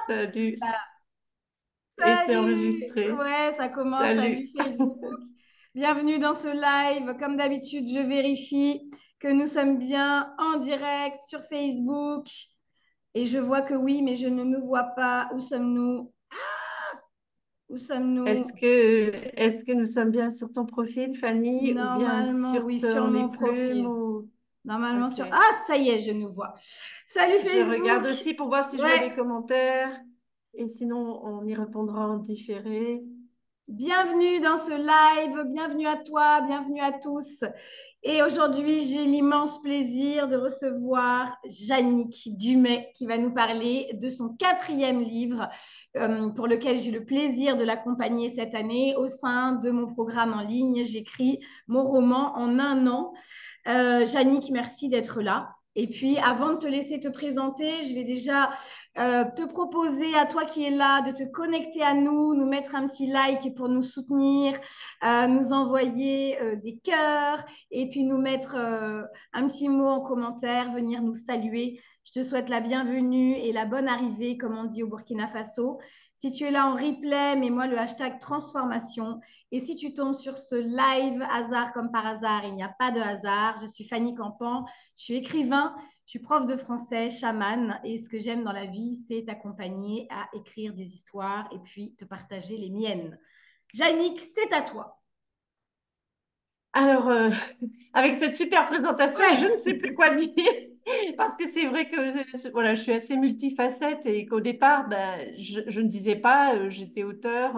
Salut. Et c'est Salut! enregistré. Ouais, ça commence. Salut Salut. Facebook. Bienvenue dans ce live. Comme d'habitude, je vérifie que nous sommes bien en direct sur Facebook. Et je vois que oui, mais je ne nous vois pas. Où sommes-nous? Où Est-ce sommes-nous? que, est-ce que nous sommes bien sur ton profil, Fanny, ou bien Normalement, sur oui, sur ton mon plume profil. ou... Normalement Ok. sur... Ah, ça y est, je nous vois. Salut Je regarde Facebook. aussi pour voir si je vois Ouais, des commentaires. Et sinon, on y répondra en différé. bienvenue dans ce live, bienvenue à toi, bienvenue à tous. Et aujourd'hui, j'ai l'immense plaisir de recevoir Yannick Dumais qui va nous parler de son quatrième livre pour lequel j'ai le plaisir de l'accompagner cette année au sein de mon programme en ligne. J'écris mon roman en un an. Yannick, merci d'être là. Et puis, avant de te laisser te présenter, je vais déjà te proposer à toi qui es là de te connecter à nous, nous mettre un petit like pour nous soutenir, nous envoyer des cœurs et puis nous mettre un petit mot en commentaire, venir nous saluer. Je te souhaite la bienvenue et la bonne arrivée, comme on dit au Burkina Faso. Si tu es là en replay, mets-moi le hashtag transformation. Et si tu tombes sur ce live hasard comme par hasard, il n'y a pas de hasard. Je suis Fanny Campan, je suis écrivain, je suis prof de français, chamane. Et ce que j'aime dans la vie, c'est t'accompagner à écrire des histoires et puis te partager les miennes. Yannick, c'est à toi. Alors, avec cette super présentation, je ne Ouais. sais plus quoi dire. Parce que c'est vrai que voilà, je suis assez multifacette et qu'au départ, ben, je ne disais pas, j'étais auteur.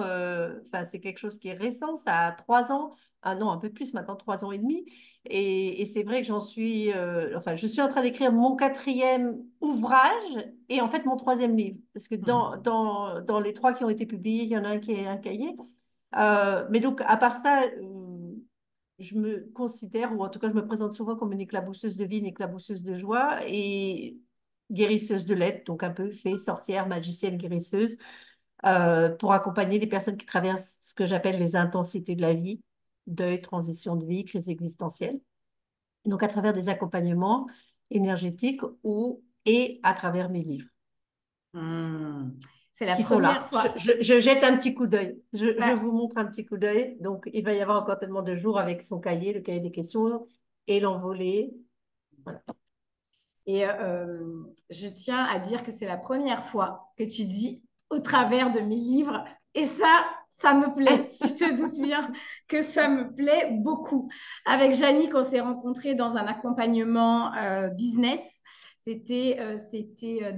Enfin, c'est quelque chose qui est récent, ça a 3 ans, non, un peu plus maintenant, 3 ans et demi. Et c'est vrai que enfin, je suis en train d'écrire mon quatrième ouvrage et en fait mon troisième livre. Parce que dans les trois qui ont été publiés, il y en a un qui est un cahier. Mais donc, à part ça, je me considère, ou en tout cas, je me présente souvent comme une éclabousseuse de vie, une éclabousseuse de joie et guérisseuse de lettres, donc un peu fée, sorcière, magicienne, guérisseuse, pour accompagner les personnes qui traversent ce que j'appelle les intensités de la vie, deuil, transition de vie, crise existentielle. Donc, à travers des accompagnements énergétiques et à travers mes livres Hmm. C'est la qui sont première là. Je, fois. je- je jette un petit coup d'œil. Je Ouais. vous montre un petit coup d'œil. Donc, il va y avoir encore tellement de jours avec son cahier, le cahier des questions et l'envolée. Voilà. Et je tiens à dire que c'est la première fois que tu dis au travers de mes livres. Et ça me plaît. Tu te doutes bien que ça me plaît beaucoup. Avec Jannick, on s'est rencontrés dans un accompagnement business. C'était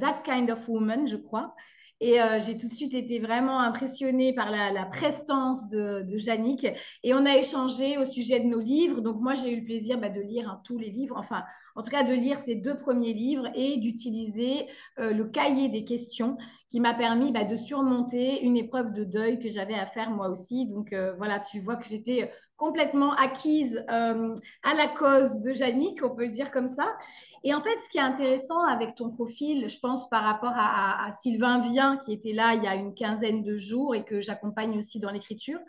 That Kind of Woman, je crois. Et j'ai tout de suite été vraiment impressionnée par la prestance de Jannick. Et on a échangé au sujet de nos livres. Donc moi, j'ai eu le plaisir de lire tous les livres. Enfin, en tout cas de lire ces deux premiers livres et d'utiliser le cahier des questions qui m'a permis de surmonter une épreuve de deuil que j'avais à faire moi aussi. Donc voilà, tu vois que j'étais complètement acquise à la cause de Yannick, on peut le dire comme ça. Et en fait, ce qui est intéressant avec ton profil, je pense par rapport à Sylvain Vien, qui était là il y a une quinzaine de jours et que j'accompagne aussi dans l'écriture,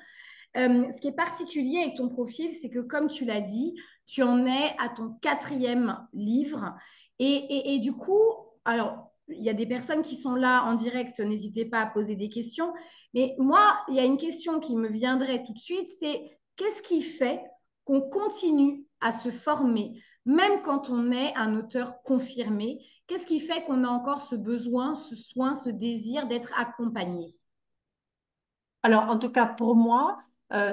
ce qui est particulier avec ton profil, c'est que comme tu l'as dit, tu en es à ton quatrième livre. Et du coup, alors, il y a des personnes qui sont là en direct, n'hésitez pas à poser des questions. Mais moi, il y a une question qui me viendrait tout de suite, c'est qu'est-ce qui fait qu'on continue à se former, même quand on est un auteur confirmé? Qu'est-ce qui fait qu'on a encore ce besoin, ce soin, ce désir d'être accompagné? Alors, en tout cas, pour moi,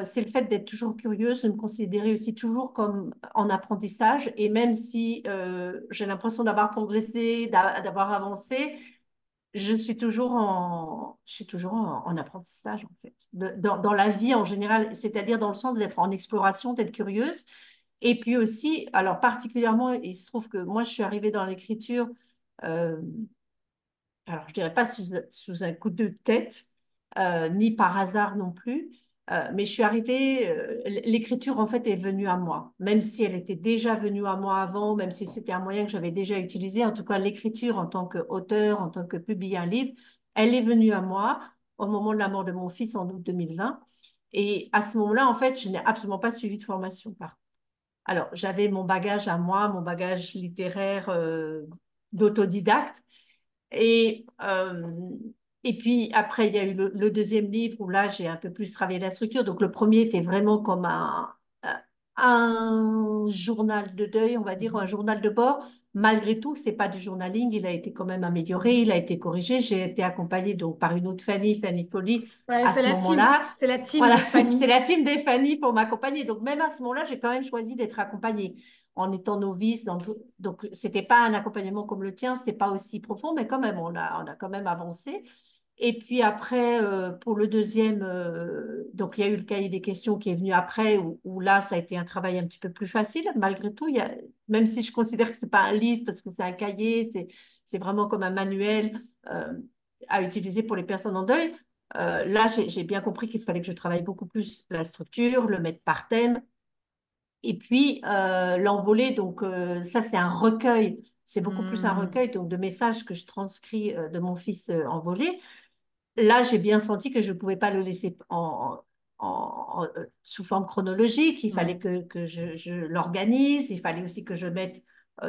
c'est le fait d'être toujours curieuse, de me considérer aussi toujours comme en apprentissage. Et même si j'ai l'impression d'avoir progressé, d'avoir avancé, je suis toujours en apprentissage, en fait, dans la vie en général, c'est-à-dire dans le sens d'être en exploration, d'être curieuse. Et puis aussi, alors particulièrement, il se trouve que moi, je suis arrivée dans l'écriture, euh, alors je dirais pas sous un coup de tête, ni par hasard non plus, mais je suis arrivée, l'écriture en fait est venue à moi, même si elle était déjà venue à moi avant, même si c'était un moyen que j'avais déjà utilisé, en tout cas l'écriture en tant qu'auteur, en tant que publier un livre, elle est venue à moi au moment de la mort de mon fils en août 2020. Et à ce moment-là, en fait, je n'ai absolument pas suivi de formation. Alors, j'avais mon bagage à moi, mon bagage littéraire d'autodidacte. Et, euh, Et puis après, il y a eu le deuxième livre où là, j'ai un peu plus travaillé la structure. Donc le premier était vraiment comme un journal de deuil, on va dire, un Mhm. journal de bord. Malgré tout, c'est pas du journaling, il a été quand même amélioré, il a été corrigé. J'ai été accompagnée donc par une autre Fanny, Fanny Folly, Ouais, à ce moment-là. c'est la team Voilà, des c'est Fanny. la team des Fanny pour m'accompagner. Donc même à ce moment-là, j'ai quand même choisi d'être accompagnée en étant novice. Donc c'était pas un accompagnement comme le tien, c'était pas aussi profond, mais quand même, on a quand même avancé. Et puis après, pour le deuxième, donc il y a eu le cahier des questions qui est venu après, où là, ça a été un travail un petit peu plus facile. Malgré tout, même si je considère que c'est pas un livre parce que c'est un cahier, c'est vraiment comme un manuel à utiliser pour les personnes en deuil. Là, j'ai bien compris qu'il fallait que je travaille beaucoup plus la structure, le mettre par thème. Et puis, l'envolée, donc ça, c'est un recueil. C'est beaucoup plus un Hmm. recueil donc, de messages que je transcris de mon fils envolé. Là, j'ai bien senti que je ne pouvais pas le laisser sous forme chronologique. Il fallait Ouais. que je l'organise. Il fallait aussi que je mette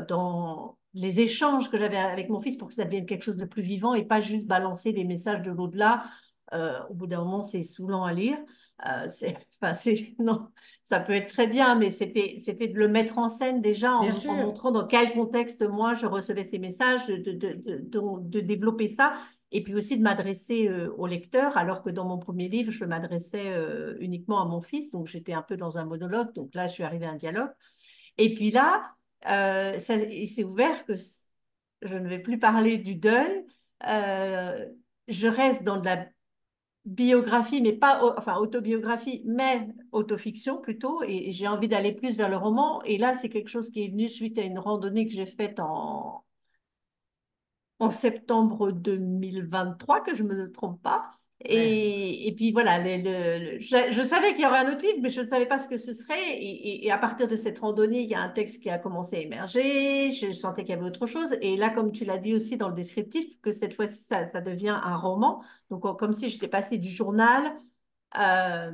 dans les échanges que j'avais avec mon fils pour que ça devienne quelque chose de plus vivant et pas juste balancer des messages de l'au-delà. Au bout d'un moment, c'est saoulant à lire. Enfin, non, ça peut être très bien, mais c'était de le mettre en scène déjà Bien en sûr. montrant dans quel contexte moi je recevais ces messages, de développer ça et puis aussi de m'adresser au lecteur, alors que dans mon premier livre, je m'adressais uniquement à mon fils, donc j'étais un peu dans un monologue, donc là, je suis arrivée à un dialogue. Et puis là, il s'est ouvert que je ne vais plus parler du deuil, euh, je reste dans de la biographie, mais pas, enfin autobiographie, mais autofiction plutôt, et j'ai envie d'aller plus vers le roman, et là, c'est quelque chose qui est venu suite à une randonnée que j'ai faite en septembre 2023, que je ne me trompe pas. Ouais. Et puis voilà, je savais qu'il y aurait un autre livre, mais je ne savais pas ce que ce serait. Et à partir de cette randonnée, il y a un texte qui a commencé à émerger. Je sentais qu'il y avait autre chose. Et là, comme tu l'as dit aussi dans le descriptif, que cette fois-ci, ça devient un roman. Donc, comme si j'étais passée du journal, euh,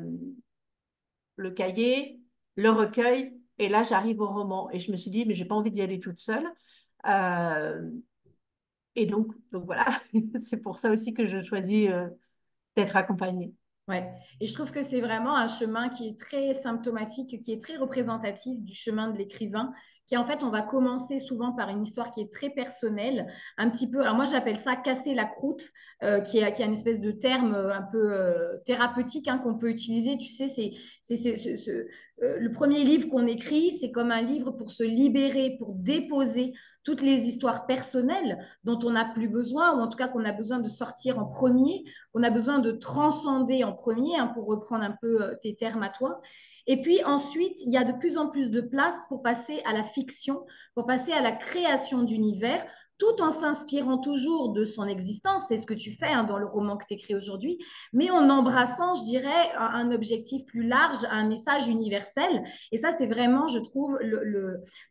le cahier, le recueil, et là, j'arrive au roman. Et je me suis dit, mais j'ai pas envie d'y aller toute seule. Euh, et donc voilà, c'est pour ça aussi que je choisis d'être accompagnée. Ouais. Et je trouve que c'est vraiment un chemin qui est très symptomatique, qui est très représentatif du chemin de l'écrivain, qui en fait, on va commencer souvent par une histoire qui est très personnelle, un petit peu, alors moi j'appelle ça casser la croûte, qui est une espèce de terme un peu thérapeutique hein, qu'on peut utiliser. Tu sais, le premier livre qu'on écrit, c'est comme un livre pour se libérer, pour déposer toutes les histoires personnelles dont on n'a plus besoin, ou en tout cas qu'on a besoin de sortir en premier, on a besoin de transcender en premier, hein, pour reprendre un peu tes termes à toi. Et puis ensuite, il y a de plus en plus de place pour passer à la fiction, pour passer à la création d'univers, tout en s'inspirant toujours de son existence, c'est ce que tu fais hein, dans le roman que tu écris aujourd'hui, mais en embrassant, je dirais, un objectif plus large, un message universel. Et ça, c'est vraiment, je trouve,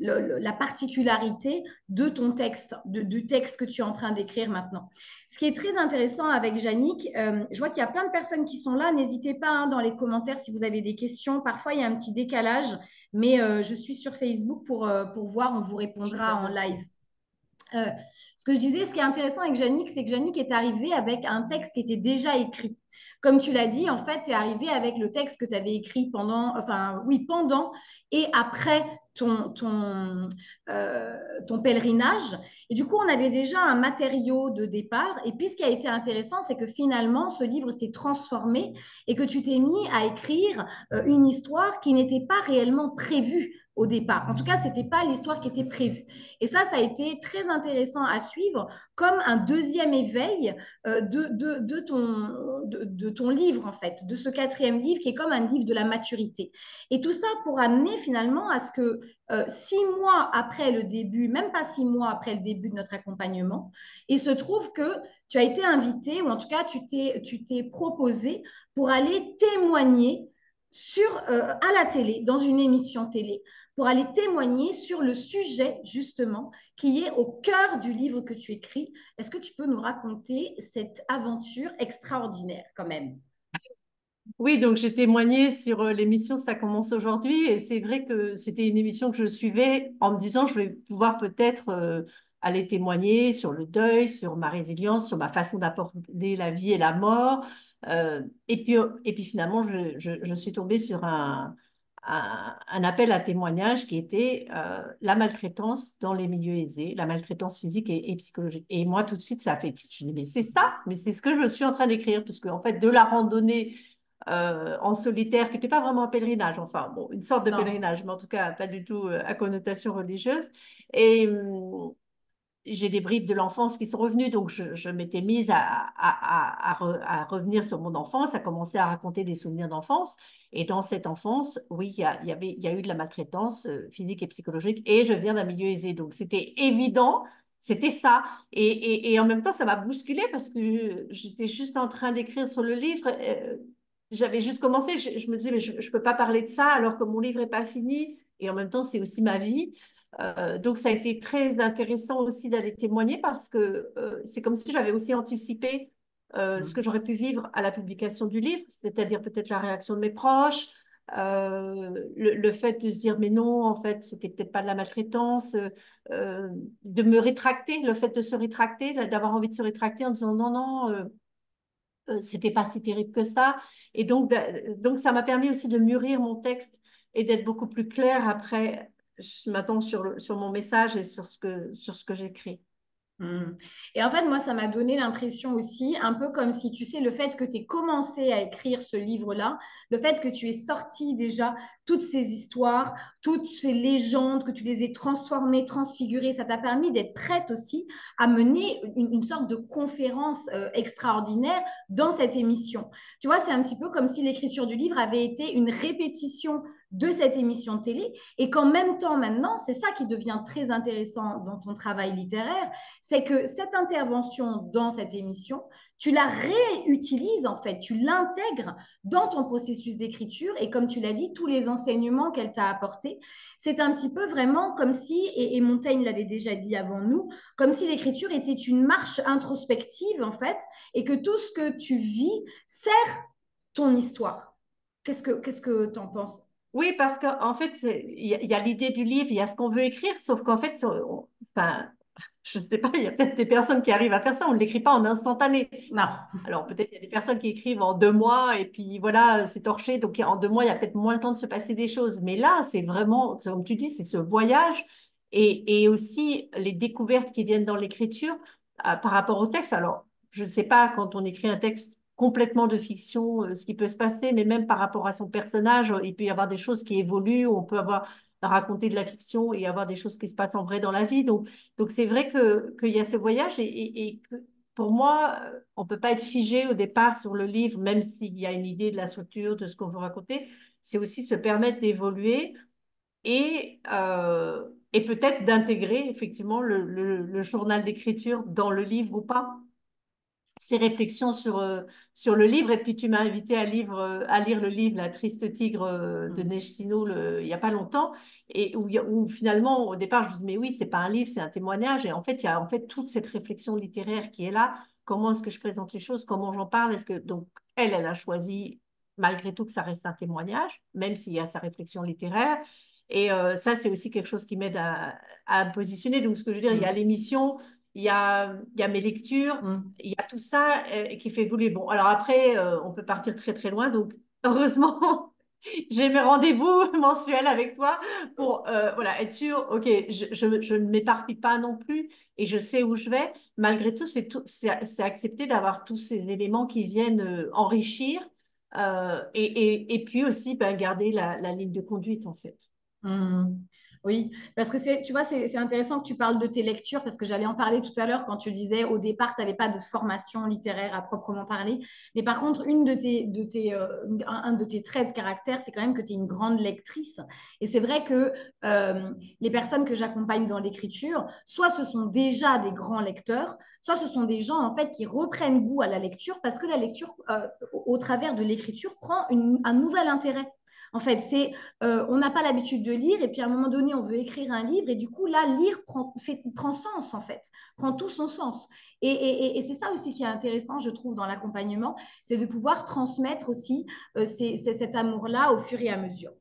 la particularité de ton texte, du texte que tu es en train d'écrire maintenant. Ce qui est très intéressant avec Yannick, je vois qu'il y a plein de personnes qui sont là. N'hésitez pas hein, dans les commentaires si vous avez des questions. Parfois, il y a un petit décalage, mais je suis sur Facebook pour voir. On vous Je te répondra en live. remercie. Euh, ce que je disais, ce qui est intéressant avec Yannick, c'est que Yannick est arrivé avec un texte qui était déjà écrit. Comme tu l'as dit, en fait, tu es arrivé avec le texte que tu avais écrit pendant et après ton pèlerinage. Et du coup, on avait déjà un matériau de départ. Et puis, ce qui a été intéressant, c'est que finalement, ce livre s'est transformé et que tu t'es mis à écrire une histoire qui n'était pas réellement prévue au départ. En tout cas, ce n'était pas l'histoire qui était prévue. Et ça a été très intéressant à suivre comme un deuxième éveil de ton livre, en fait, de ce quatrième livre qui est comme un livre de la maturité. Et tout ça pour amener finalement à ce que 6 mois après le début, même pas 6 mois après le début de notre accompagnement, il se trouve que tu as été invité, ou en tout cas tu t'es proposé pour aller témoigner à la télé, dans une émission télé, pour aller témoigner sur le sujet justement qui est au cœur du livre que tu écris. Est-ce que tu peux nous raconter cette aventure extraordinaire quand même? Oui, donc j'ai témoigné sur l'émission Ça commence aujourd'hui et c'est vrai que c'était une émission que je suivais en me disant je vais pouvoir peut-être aller témoigner sur le deuil, sur ma résilience, sur ma façon d'aborder la vie et la mort. Et puis finalement, je suis tombée sur un appel à témoignage qui était la maltraitance dans les milieux aisés, la maltraitance physique et psychologique. Et moi, tout de suite, ça a fait tilt. Je me dis, mais c'est ça, mais c'est ce que je suis en train d'écrire, parce qu'en fait, de la randonnée en solitaire, qui n'était pas vraiment un pèlerinage, enfin, bon, une sorte de Non. pèlerinage, mais en tout cas, pas du tout à connotation religieuse. Et j'ai des bribes de l'enfance qui sont revenues, donc je m'étais mise à revenir sur mon enfance, à commencer à raconter des souvenirs d'enfance. Et dans cette enfance, oui, il y a eu de la maltraitance physique et psychologique, et je viens d'un milieu aisé, donc c'était évident, c'était ça. Et en même temps, ça m'a bousculée parce que j'étais juste en train d'écrire sur le livre. J'avais juste commencé, je me disais, mais je ne peux pas parler de ça alors que mon livre n'est pas fini, et en même temps, c'est aussi ma vie. Donc, ça a été très intéressant aussi d'aller témoigner parce que c'est comme si j'avais aussi anticipé ce que Mm. j'aurais pu vivre à la publication du livre, c'est-à-dire peut-être la réaction de mes proches, le fait de se dire, mais non, en fait, c'était peut-être pas de la maltraitance, de me rétracter, le fait de se rétracter, d'avoir envie de se rétracter en disant, non, non, c'était pas si terrible que ça. Et donc ça m'a permis aussi de mûrir mon texte et d'être beaucoup plus clair après, je m'attends sur mon message et sur ce que j'écris. Mm. Et en fait, moi, ça m'a donné l'impression aussi, un peu comme si, tu sais, le fait que tu aies commencé à écrire ce livre-là, le fait que tu aies sorti déjà toutes ces histoires, toutes ces légendes, que tu les aies transformées, transfigurées, ça t'a permis d'être prête aussi à mener une sorte de conférence extraordinaire dans cette émission. Tu vois, c'est un petit peu comme si l'écriture du livre avait été une répétition de cette émission de télé et qu'en même temps, maintenant, c'est ça qui devient très intéressant dans ton travail littéraire, c'est que cette intervention dans cette émission, tu la réutilises en fait, tu l'intègres dans ton processus d'écriture et comme tu l'as dit, tous les enseignements qu'elle t'a apportés, c'est un petit peu vraiment comme si, et Montaigne l'avait déjà dit avant nous, comme si l'écriture était une marche introspective en fait et que tout ce que tu vis sert ton histoire. Qu'est-ce que tu en penses? Oui, parce qu'en fait, il y a l'idée du livre, il y a ce qu'on veut écrire, sauf qu'en fait, enfin, je ne sais pas, il y a peut-être des personnes qui arrivent à faire ça, on ne l'écrit pas en instantané. Non. Alors peut-être il y a des personnes qui écrivent en 2 mois et puis voilà, c'est torché. Donc en 2 mois, il y a peut-être moins le temps de se passer des choses. Mais là, c'est vraiment, comme tu dis, c'est ce voyage et aussi les découvertes qui viennent dans l'écriture par rapport au texte. Alors, je ne sais pas quand on écrit un texte complètement de fiction, ce qui peut se passer, mais même par rapport à son personnage, il peut y avoir des choses qui évoluent, on peut avoir raconter de la fiction et avoir des choses qui se passent en vrai dans la vie. Donc c'est vrai qu'il y a ce voyage et que pour moi, on ne peut pas être figé au départ sur le livre, même s'il y a une idée de la structure, de ce qu'on veut raconter. C'est aussi se permettre d'évoluer et peut-être d'intégrer effectivement le journal d'écriture dans le livre ou pas ces réflexions sur le livre. Et puis, tu m'as invité à lire le livre La Triste Tigre de Mm. Neige Sino il n'y a pas longtemps. Et où finalement, au départ, je me dis, mais oui, c'est pas un livre, c'est un témoignage. Et en fait, il y a en fait toute cette réflexion littéraire qui est là. Comment est-ce que je présente les choses? Comment j'en parle? Donc, elle a choisi, malgré tout, que ça reste un témoignage, même s'il y a sa réflexion littéraire. Et ça, c'est aussi quelque chose qui m'aide à me positionner. Donc, ce que je veux dire, il y a Mm. l'émission, il y a mes lectures, Mm. il y a tout ça qui fait évoluer. Bon, alors après, on peut partir très très loin. Donc, heureusement, j'ai mes rendez-vous mensuels avec toi pour voilà, être sûr, ok, je ne m'éparpille pas non plus et je sais où je vais. Malgré tout, c'est accepter d'avoir tous ces éléments qui viennent enrichir et puis aussi ben, garder la ligne de conduite en fait. Hmm. Oui, parce que tu vois, c'est intéressant que tu parles de tes lectures, parce que j'allais en parler tout à l'heure quand tu disais au départ, tu n'avais pas de formation littéraire à proprement parler. Mais par contre, un de tes traits de caractère, c'est quand même que tu es une grande lectrice. Et c'est vrai que les personnes que j'accompagne dans l'écriture, soit ce sont déjà des grands lecteurs, soit ce sont des gens en fait qui reprennent goût à la lecture, parce que la lecture, au travers de l'écriture, prend un nouvel intérêt. En fait, on n'a pas l'habitude de lire et puis à un moment donné, on veut écrire un livre et du coup, là, lire prend sens en fait, prend tout son sens. Et c'est ça aussi qui est intéressant, je trouve, dans l'accompagnement, c'est de pouvoir transmettre aussi cet amour-là au fur et à mesure.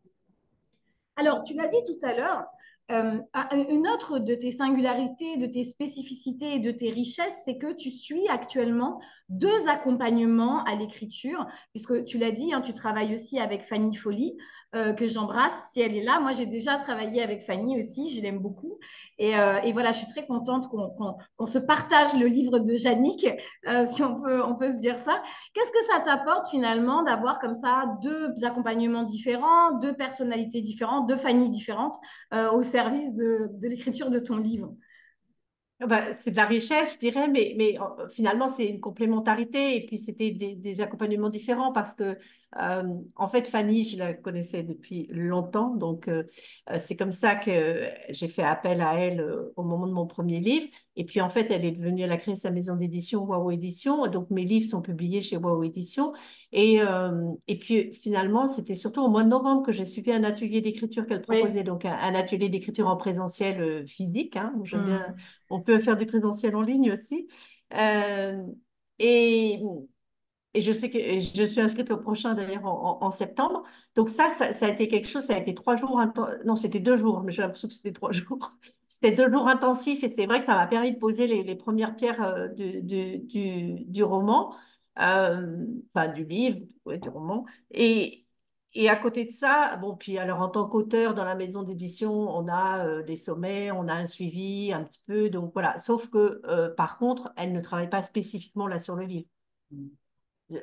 Alors, tu l'as dit tout à l'heure, Une autre de tes singularités, de tes spécificités et de tes richesses, c'est que tu suis actuellement deux accompagnements à l'écriture, puisque tu l'as dit, hein, tu travailles aussi avec Fanny Folly, que j'embrasse si elle est là. Moi, j'ai déjà travaillé avec Fanny aussi, je l'aime beaucoup. Et voilà, je suis très contente qu'on se partage le livre de Yannick, si on peut se dire ça. Qu'est-ce que ça t'apporte finalement d'avoir comme ça deux accompagnements différents, deux personnalités différentes, deux Fanny différentes au service de l'écriture de ton livre? Bah, c'est de la richesse, je dirais, mais finalement, c'est une complémentarité. Et puis, c'était des accompagnements différents parce que, en fait, Fanny, je la connaissais depuis longtemps. Donc, c'est comme ça que j'ai fait appel à elle au moment de mon premier livre. Et puis, en fait, elle a créé sa maison d'édition, Waouh Édition. Donc, mes livres sont publiés chez Waouh Édition. Et puis, finalement, c'était surtout au mois de novembre que j'ai suivi un atelier d'écriture qu'elle Oui. proposait. Donc, un atelier d'écriture en présentiel physique. Hein, où j'aime bien. Mm. On peut faire du présentiel en ligne aussi. Euh, et, et je sais que et je suis inscrite au prochain d'ailleurs en septembre. Donc ça a été quelque chose, ça a été 3 jours, non, c'était 2 jours, mais j'ai l'impression que c'était 3 jours. C'était 2 jours intensifs et c'est vrai que ça m'a permis de poser les premières pierres du roman, enfin du livre, ouais, du roman. Et à côté de ça, bon, puis alors en tant qu'auteur dans la maison d'édition, on a des sommets, on a un suivi un petit peu, donc voilà. Sauf que par contre, elle ne travaille pas spécifiquement là sur le livre.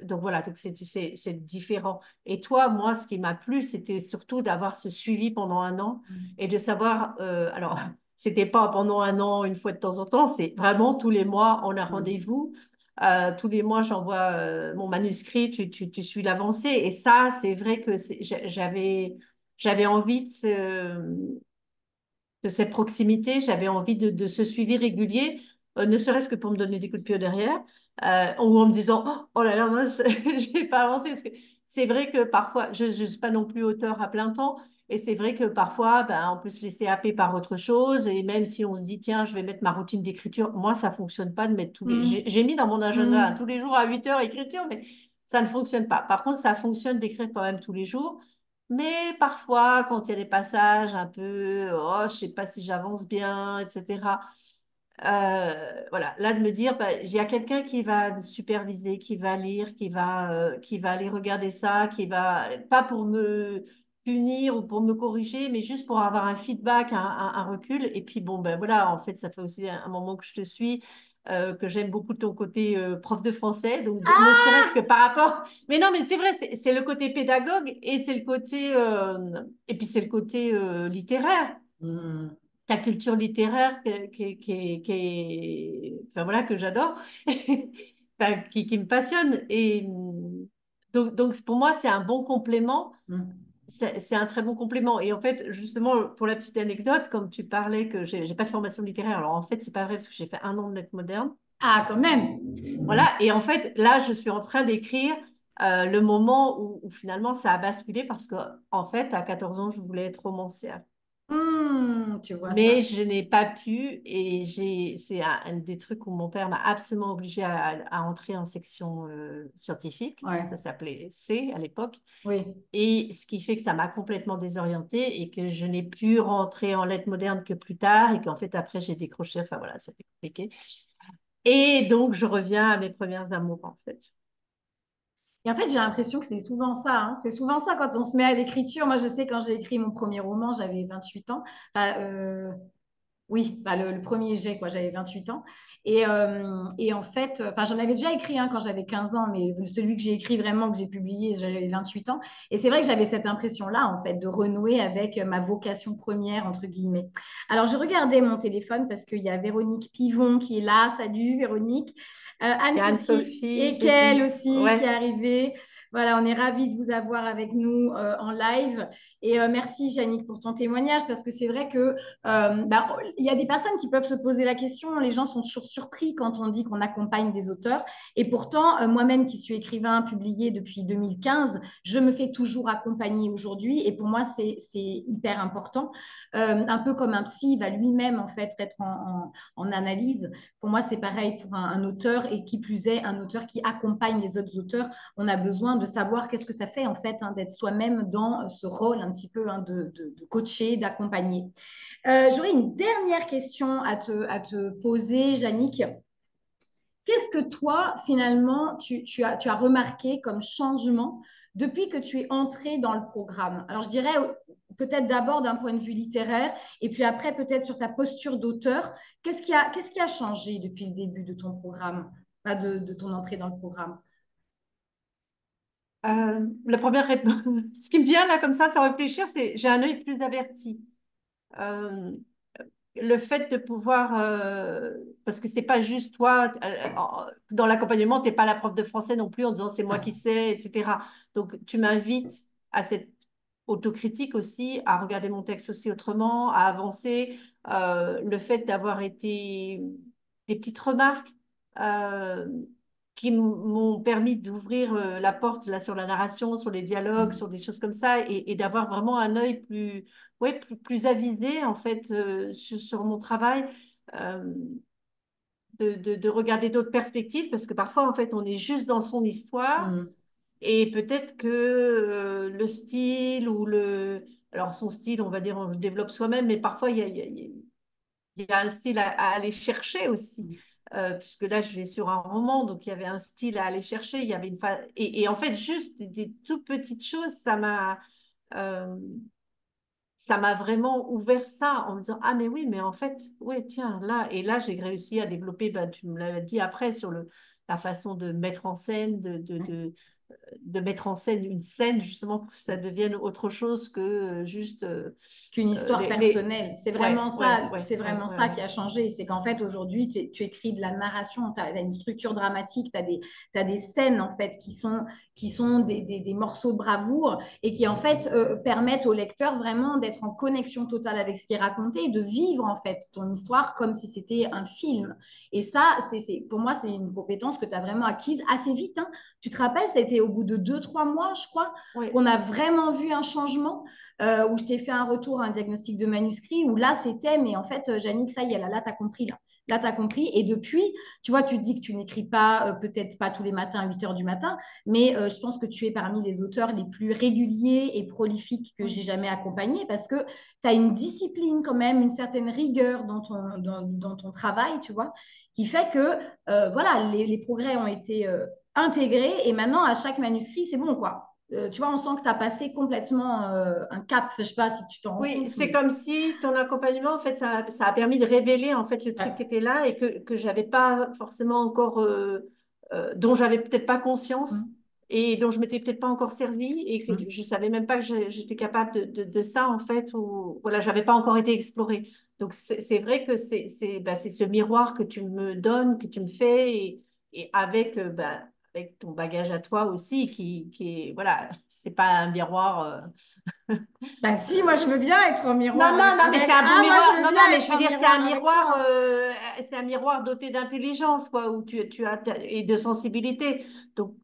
Donc voilà, donc c'est différent. Et toi, moi, ce qui m'a plu, c'était surtout d'avoir ce suivi pendant un an et de savoir, alors, c'était pas pendant un an, une fois de temps en temps, c'est vraiment tous les mois, on a Mm. rendez-vous. Tous les mois, j'envoie mon manuscrit, tu suis l'avancée. Et ça, c'est vrai que j'avais envie de cette proximité, j'avais envie de ce suivi régulier, ne serait-ce que pour me donner des coups de pied au derrière, ou en me disant, oh là là, mince, j'ai pas avancé. Parce que c'est vrai que parfois, je ne suis pas non plus auteur à plein temps, et c'est vrai que parfois, ben, on peut se laisser happer par autre chose, et même si on se dit, tiens, je vais mettre ma routine d'écriture, moi, ça fonctionne pas de mettre tous les... Mm. J'ai mis dans mon agenda hein, Mm. tous les jours à 8 heures écriture, mais ça ne fonctionne pas. Par contre, ça fonctionne d'écrire quand même tous les jours. Mais parfois, quand il y a des passages un peu, oh, je sais pas si j'avance bien, etc. Voilà, là de me dire, bah, il y a quelqu'un qui va superviser, qui va lire, qui va aller regarder ça, qui va, pas pour me punir ou pour me corriger, mais juste pour avoir un feedback, un recul. Et puis bon, ben voilà, en fait, ça fait aussi un moment que je te suis. Que j'aime beaucoup ton côté prof de français, donc ne serait-ce que par rapport mais non, mais c'est vrai, c'est le côté pédagogue et c'est le côté et puis c'est le côté littéraire, Mm. ta culture littéraire enfin voilà que j'adore, enfin, qui me passionne et donc pour moi c'est un bon complément. Mm. C'est un très bon complément. Et en fait, justement, pour la petite anecdote, comme tu parlais que j'ai pas de formation littéraire, alors en fait, c'est pas vrai parce que j'ai fait 1 an de lettres modernes. Ah, quand même. Voilà, et en fait, là, je suis en train d'écrire le moment où finalement ça a basculé parce que, en fait, à 14 ans, je voulais être romancière. Tu vois Mais ça. je n'ai pas pu et c'est un des trucs où mon père m'a absolument obligée à entrer en section scientifique. Ouais. Ça s'appelait C à l'époque. Oui. Et ce qui fait que ça m'a complètement désorientée et que je n'ai pu rentrer en lettres modernes que plus tard et qu'en fait, après, j'ai décroché. Enfin voilà, c'était compliqué. Et donc, je reviens à mes premières amours, en fait. Et en fait, j'ai l'impression que c'est souvent ça, hein. C'est souvent ça quand on se met à l'écriture. Moi, je sais, quand j'ai écrit mon premier roman, j'avais 28 ans. Enfin, oui, bah, le premier jet, quoi, j'avais 28 ans. Et en fait, enfin, j'en avais déjà écrit un quand j'avais 15 ans, mais celui que j'ai écrit vraiment, que j'ai publié, j'avais 28 ans. Et c'est vrai que j'avais cette impression-là, en fait, de renouer avec ma vocation première, entre guillemets. Alors, je regardais mon téléphone parce qu'il y a Véronique Pivon qui est là. Salut, Véronique. Et Anne-Sophie Anne-Sophie, je l'ai Ekel vu. aussi qui est Ouais. arrivée. Voilà, on est ravis de vous avoir avec nous en live. Et merci, Yannick, pour ton témoignage, parce que c'est vrai que bah, il y a des personnes qui peuvent se poser la question. Les gens sont toujours surpris quand on dit qu'on accompagne des auteurs. Et pourtant, moi-même qui suis écrivain publié depuis 2015, je me fais toujours accompagner aujourd'hui. Et pour moi, c'est hyper important. Un peu comme un psy va lui-même en fait être en analyse. Pour moi, c'est pareil pour un auteur et qui plus est, un auteur qui accompagne les autres auteurs. On a besoin de savoir qu'est-ce que ça fait en fait hein, d'être soi-même dans ce rôle un petit peu hein, de coacher, d'accompagner. J'aurais une dernière question à te poser, Yannick. Qu'est-ce que toi, finalement, tu as remarqué comme changement depuis que tu es entré dans le programme? Alors, je dirais peut-être d'abord d'un point de vue littéraire et puis après peut-être sur ta posture d'auteur. Qu'est-ce qui a changé depuis le début de ton programme, de ton entrée dans le programme? La première réponse, ce qui me vient là comme ça sans réfléchir, c'est j'ai un œil plus averti. Euh, le fait de pouvoir, parce que c'est pas juste toi, dans l'accompagnement, t'es pas la prof de français non plus en disant c'est moi qui sais, etc. Donc tu m'invites à cette autocritique aussi, à regarder mon texte aussi autrement, à avancer. Le fait d'avoir été des petites remarques euh, qui m'ont permis d'ouvrir la porte là sur la narration, sur les dialogues, sur des choses comme ça, et d'avoir vraiment un œil plus ouais, plus avisé en fait sur mon travail, euh, de regarder d'autres perspectives, parce que parfois en fait on est juste dans son histoire Mm. et peut-être que le style ou le... Alors son style, on va dire, on le développe soi-même, mais parfois il y a un style à aller chercher aussi. Puisque là, je vais sur un roman, donc il y avait un style à aller chercher, il y avait et en fait, juste des toutes petites choses, euh, ça m'a vraiment ouvert ça en me disant, ah mais oui, mais en fait, ouais, tiens, là, et là, j'ai réussi à développer, ben, tu me l'avais dit après, sur la façon de mettre en scène, de mettre en scène une scène, justement, pour que ça devienne autre chose que juste Qu'une histoire personnelle. Ouais, ouais, ouais, C'est ouais, vraiment ouais, ça ouais. qui a changé. C'est qu'en fait, aujourd'hui, tu écris de la narration, tu as, une structure dramatique, tu as des scènes, en fait, qui sont des morceaux de bravoure et qui, en fait, permettent au lecteur vraiment d'être en connexion totale avec ce qui est raconté et de vivre, en fait, ton histoire comme si c'était un film. Et ça, pour moi, c'est une compétence que tu as vraiment acquise assez vite. Hein. Tu te rappelles, ça a été au bout de 2, 3 mois, je crois, Ouais. qu'on a vraiment vu un changement où je t'ai fait un retour, un diagnostic de manuscrit, où là, c'était, mais en fait, Jannick, ça y est, là tu as compris. Là tu as compris. Et depuis, tu vois, tu dis que tu n'écris pas, peut-être pas tous les matins à 8 heures du matin, mais je pense que tu es parmi les auteurs les plus réguliers et prolifiques que j'ai jamais accompagnés parce que tu as une discipline quand même, une certaine rigueur dans ton travail, tu vois, qui fait que, voilà, les progrès ont été intégrés et maintenant, à chaque manuscrit, c'est bon, quoi. Tu vois, on sent que tu as passé complètement un cap. Je ne sais pas si tu t'en rends Oui, compte, c'est mais comme si ton accompagnement, en fait, ça a permis de révéler en fait le truc qui ouais. était là et que j'avais pas forcément encore, dont j'avais peut-être pas conscience Mm. et dont je m'étais peut-être pas encore servie et que Mm. je savais même pas que j'étais capable de ça en fait ou voilà, j'avais pas encore été explorée. Donc c'est vrai que c'est ce miroir que tu me donnes, que tu me fais et avec avec ton bagage à toi aussi qui est voilà, c'est pas un miroir. Bah si, moi je veux bien être en Non, miroir non, non, mais avec. c'est un beau Ah, moi je miroir. veux Non, bien non, mais je être veux en dire, miroir avec toi. c'est un miroir doté d'intelligence, quoi, où et de sensibilité. Donc,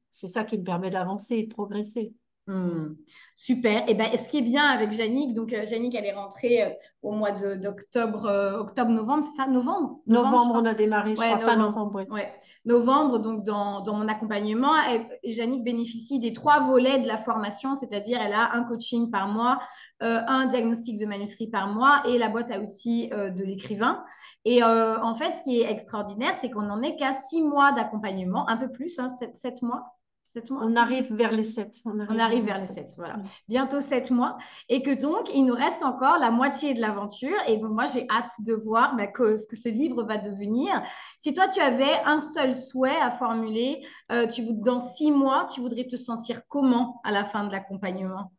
c'est ça qui me permet d'avancer et de progresser. Hmm. Super. Et ben, ce qui est bien avec Yannick, donc Yannick, elle est rentrée au mois d'octobre, octobre-novembre, c'est ça? Novembre, je Novembre, on crois. a démarré, je Ouais, crois, fin novembre. novembre, ouais. Ouais, novembre, donc dans mon accompagnement. Et Yannick bénéficie des 3 volets de la formation, c'est-à-dire elle a un coaching par mois, un diagnostic de manuscrit par mois et la boîte à outils de l'écrivain. Et en fait, ce qui est extraordinaire, c'est qu'on n'en est qu'à 6 mois d'accompagnement, un peu plus, hein, 7 mois. 7 mois. On arrive vers les 7. On On arrive vers arrive les vers les 7. 7, voilà. Mm. Bientôt 7 mois. Et que donc, il nous reste encore la moitié de l'aventure. Et donc, moi, j'ai hâte de voir ce que ce livre va devenir. Si toi, tu avais un seul souhait à formuler, dans 6 mois, tu voudrais te sentir comment à la fin de l'accompagnement?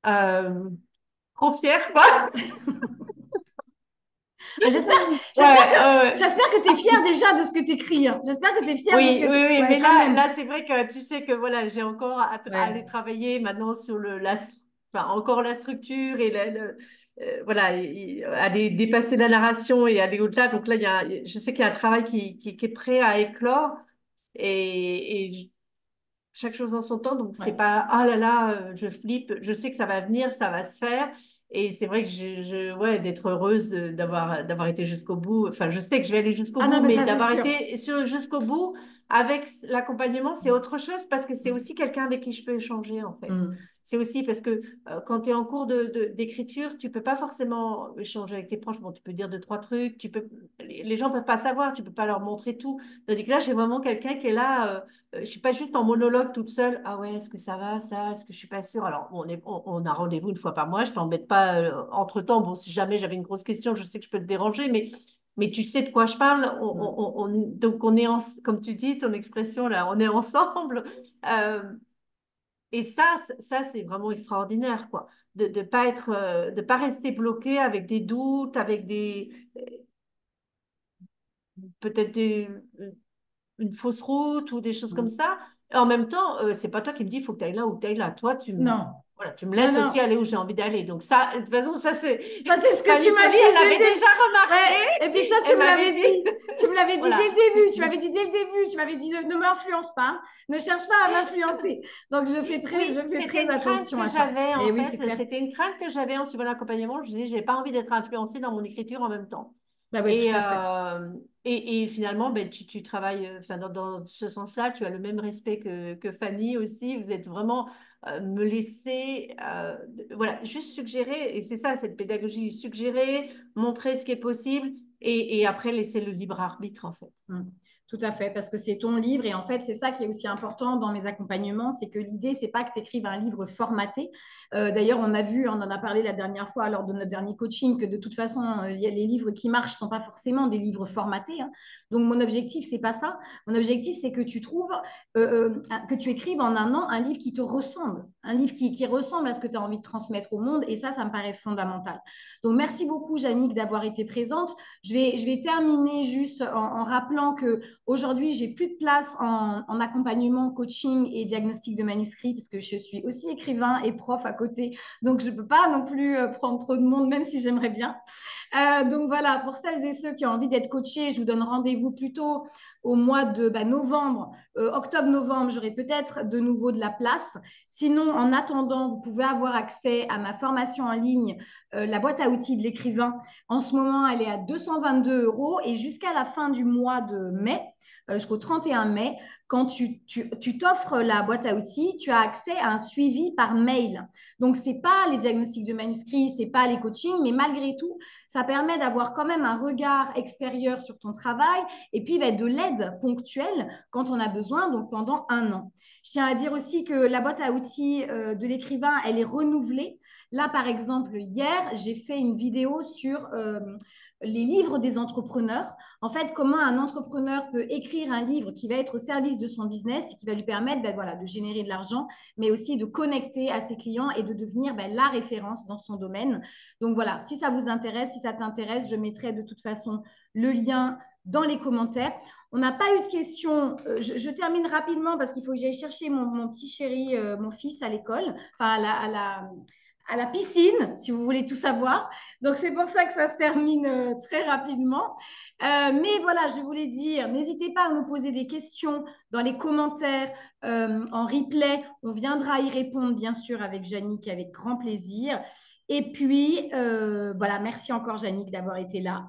Euh, Trop fière, quoi. Ben, Ouais, ouais. j'espère que tu es fière déjà de ce que tu écris. Hein. J'espère que tu es fière de ce Oui, que oui, oui, Ouais, mais quand même. là c'est vrai que tu sais que voilà, j'ai encore à aller Ouais. travailler maintenant sur enfin, encore la structure et voilà, aller dépasser la narration et aller au-delà. Donc là, je sais qu'il y a un travail qui est prêt à éclore et chaque chose en son temps. Donc c'est Ouais. pas, ah là là, je flippe. Je sais que ça va venir, ça va se faire. Et c'est vrai que ouais, d'être heureuse d'avoir été jusqu'au bout. Enfin, je sais que je vais aller jusqu'au Ah non, bout, mais mais ça, c'est d'avoir sûr. été jusqu'au bout avec l'accompagnement, c'est autre chose parce que c'est aussi quelqu'un avec qui je peux échanger, en fait. Mm. C'est aussi parce que quand tu es en cours d'écriture, tu peux pas forcément échanger avec tes proches. Bon, tu peux dire deux, trois trucs, les gens peuvent pas savoir, tu peux pas leur montrer tout. Tandis que là, j'ai vraiment quelqu'un qui est là, je suis pas juste en monologue toute seule. Ah ouais, est-ce que ça va, ça? Est-ce que je suis pas sûre? Alors, bon, on a rendez-vous une fois par mois, je t'embête pas entre-temps. Bon, si jamais j'avais une grosse question, je sais que je peux te déranger, mais tu sais de quoi je parle. Mm. Donc, on est, comme tu dis, ton expression là, on est ensemble. Euh, et ça c'est vraiment extraordinaire, quoi. De pas être, de pas rester bloqué avec des doutes, avec peut-être une fausse route ou des choses comme Mm. ça. Et en même temps, c'est pas toi qui me dis, il faut que tu ailles là ou que tu ailles là. Toi, Non, voilà, tu me non, laisses non. aussi aller où j'ai envie d'aller. Donc ça, de toute façon, ça c'est Ça, c'est ce que tu Fanny m'as Folly, dit elle dès le l'avait début. déjà remarqué. Ouais. Et puis toi, tu Elle me m'avait l'avais dit, dit. Tu me l'avais dit dès voilà. le début. Tu m'avais dit dès le début. Tu m'avais dit ne m'influence pas. Ne cherche pas à m'influencer. Donc, je Oui, fais c'était très une crainte attention que à ça. j'avais Et en oui, c'est fait. clair. C'était une crainte que j'avais en suivant l'accompagnement. Je disais, j'ai pas envie d'être influencée dans mon écriture en même temps. Bah oui, Et, tout à fait. finalement, ben, tu travailles enfin, dans ce sens-là, tu as le même respect que Fanny aussi. Vous êtes vraiment me laisser, voilà, juste suggérer, et c'est ça, cette pédagogie, suggérer, montrer ce qui est possible, et après laisser le libre arbitre, en fait. Mm. Tout à fait, parce que c'est ton livre et en fait, c'est ça qui est aussi important dans mes accompagnements, c'est que l'idée, c'est pas que tu écrives un livre formaté. D'ailleurs, on a vu, on en a parlé la dernière fois lors de notre dernier coaching, que de toute façon, les livres qui marchent sont pas forcément des livres formatés, hein. Donc, mon objectif, c'est pas ça. Mon objectif, c'est que tu trouves, que tu écrives en un an un livre qui te ressemble, un livre qui ressemble à ce que tu as envie de transmettre au monde et ça me paraît fondamental. Donc, merci beaucoup, Jannick, d'avoir été présente. Je vais terminer juste en rappelant que aujourd'hui, j'ai plus de place en accompagnement, coaching et diagnostic de manuscrits parce que je suis aussi écrivain et prof à côté. Donc, je ne peux pas non plus prendre trop de monde, même si j'aimerais bien. Donc, voilà, pour celles et ceux qui ont envie d'être coachés, je vous donne rendez-vous plutôt au mois de novembre, octobre-novembre, j'aurai peut-être de nouveau de la place. Sinon, en attendant, vous pouvez avoir accès à ma formation en ligne, la boîte à outils de l'écrivain. En ce moment, elle est à 222 euros et jusqu'à la fin du mois de mai, jusqu'au 31 mai, quand tu t'offres la boîte à outils, tu as accès à un suivi par mail. Donc, ce n'est pas les diagnostics de manuscrits, ce n'est pas les coachings, mais malgré tout, ça permet d'avoir quand même un regard extérieur sur ton travail et puis de l'aide ponctuelle quand on a besoin, donc pendant un an. Je tiens à dire aussi que la boîte à outils de l'écrivain, elle est renouvelée. Là, par exemple, hier, j'ai fait une vidéo sur les livres des entrepreneurs. En fait, comment un entrepreneur peut écrire un livre qui va être au service de son business et qui va lui permettre voilà, de générer de l'argent, mais aussi de connecter à ses clients et de devenir la référence dans son domaine. Donc voilà, si ça vous intéresse, si ça t'intéresse, je mettrai de toute façon le lien dans les commentaires. On n'a pas eu de questions. Je termine rapidement parce qu'il faut que j'aille chercher mon petit chéri, mon fils à l'école, enfin à la piscine, si vous voulez tout savoir. Donc, c'est pour ça que ça se termine très rapidement. Mais voilà, je voulais dire, n'hésitez pas à nous poser des questions dans les commentaires, en replay. On viendra y répondre, bien sûr, avec Jannick, avec grand plaisir. Et puis, voilà, merci encore, Jannick, d'avoir été là.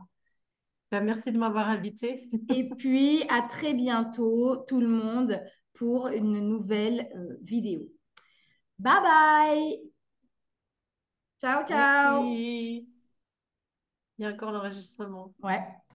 Ben, merci de m'avoir invitée. Et puis, à très bientôt, tout le monde, pour une nouvelle vidéo. Bye bye! Ciao, ciao! Merci. Il y a encore l'enregistrement. Ouais.